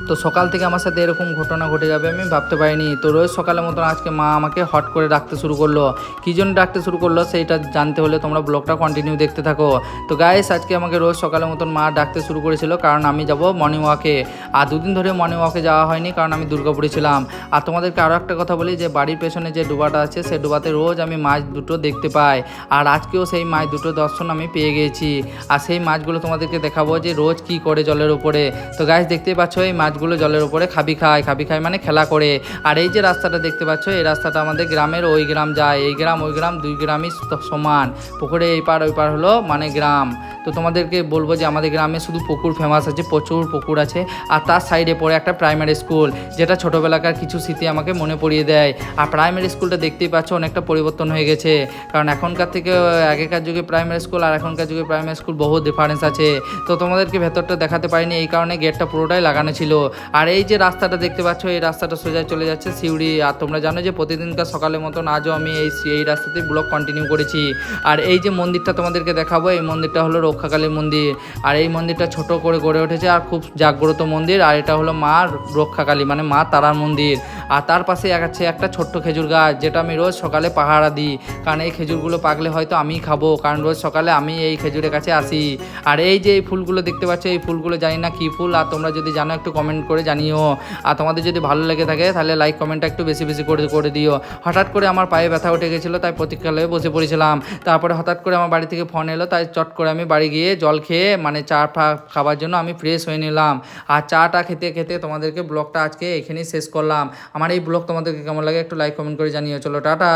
তো সকাল থেকে আমার সাথে এরকম ঘটনা ঘটে যাবে আমি ভাবতে পারিনি। তো রোজ সকালের মতন আজকে মা আমাকে হট করে ডাকতে শুরু করলো। কী জন্য ডাকতে শুরু করলো সেইটা জানতে হলে তোমরা ব্লগটা কন্টিনিউ দেখতে থাকো। তো গাইস, আজকে আমাকে রোজ সকালের মতন মা ডাকতে শুরু করেছিল, কারণ আমি যাব মর্নিং ওয়াকে। আর দুদিন ধরে মর্নিং ওয়াকে যাওয়া হয়নি, কারণ আমি দুর্গাপুরে ছিলাম। আর তোমাদেরকে আরও একটা কথা বলি, যে বাড়ির পেছনে যে ডোবাটা আছে সেই ডোবাতে রোজ আমি মাছ দুটো দেখতে পাই। আর আজকেও সেই মাছ দুটো দর্শন আমি পেয়ে গিয়েছি। আর সেই মাছগুলো তোমাদেরকে দেখাবো যে রোজ কি করে জলের উপরে। তো গাইস, দেখতেই পাচ্ছ এই মাছগুলো জলের উপরে খাবি খায় মানে খেলা করে। আর এই যে রাস্তাটা দেখতে পাচ্ছ, এই রাস্তাটা আমাদের গ্রামের ওই গ্রাম যায়, এই গ্রাম ওই গ্রাম দুই গ্রামই সমান। পুকুরে এই পার ওই পার হলো মানে গ্রাম। তো তোমাদেরকে বলবো যে আমাদের গ্রামে শুধু পুকুর ফেমাস আছে, প্রচুর পুকুর আছে। আর তার সাইডে পড়ে একটা প্রাইমারি স্কুল, যেটা ছোটোবেলাকার কিছু স্মৃতি আমাকে মনে পড়িয়ে দেয়। আর প্রাইমারি স্কুলটা দেখতেই পাচ্ছ অনেকটা পরিবর্তন হয়ে গেছে, কারণ এখনকার থেকে আগেকার যুগে প্রাইমারি স্কুল আর এখনকার যুগে প্রাইমারি স্কুল বহু ডিফারেন্স আছে। তো তোমাদেরকে ভেতরটা দেখাতে পারিনি, এই কারণে গেটটা পুরোটাই লাগানো ছিল। আর এই যে রাস্তাটা দেখতে পাচ্ছ, এই রাস্তাটা সোজা চলে যাচ্ছে সিউড়ি। আর তোমরা জানো যে প্রতিদিনকার সকালের মতন আজও আমি এই রাস্তাতেই ব্লগ কন্টিনিউ করেছি। আর এই যে মন্দিরটা তোমাদেরকে দেখাবো, এই মন্দিরটা হলো রক্ষাকালী মন্দির। আর এই মন্দিরটা ছোট করে গড়ে উঠেছে আর খুব জাগ্রত মন্দির। আর এটা হলো মা রক্ষাকালী মানে মা তারার মন্দির। আর তার পাশে আছে একটা ছোট্ট খেজুর গাছ, যেটা আমি রোজ সকালে পাহারা দিই, কারণ এই খেজুরগুলো পাকলে হয়তো আমিই খাবো, কারণ রোজ সকালে আমি এই খেজুরের কাছে আসি। আর এই যে এই ফুলগুলো দেখতে পাচ্ছ, এই ফুলগুলো জানি না কী ফুল, আর তোমরা যদি জানো একটু কমেন্ট করে জানিও। আর তোমাদের যদি ভালো লেগে থাকে তাহলে লাইক কমেন্টটা একটু বেশি বেশি করে দিও। হঠাৎ করে আমার পায়ে ব্যথা উঠে গেছিলো, তাই প্রতীক্ষালয়ে বসে পড়েছিলাম। তারপরে হঠাৎ করে আমার বাড়ি থেকে ফোন এলো, তাই চট করে আমি বাড়ি গিয়ে জল খেয়ে মানে চা খাবার জন্য আমি ফ্রেশ হয়ে নিলাম। আর চাটা খেতে খেতে তোমাদেরকে ব্লগটা আজকে এখানেই শেষ করলাম। আমার এই ব্লগ তোমাদেরকে কেমন লাগে একটু লাইক কমেন্ট করে জানিও। চলো টাটা।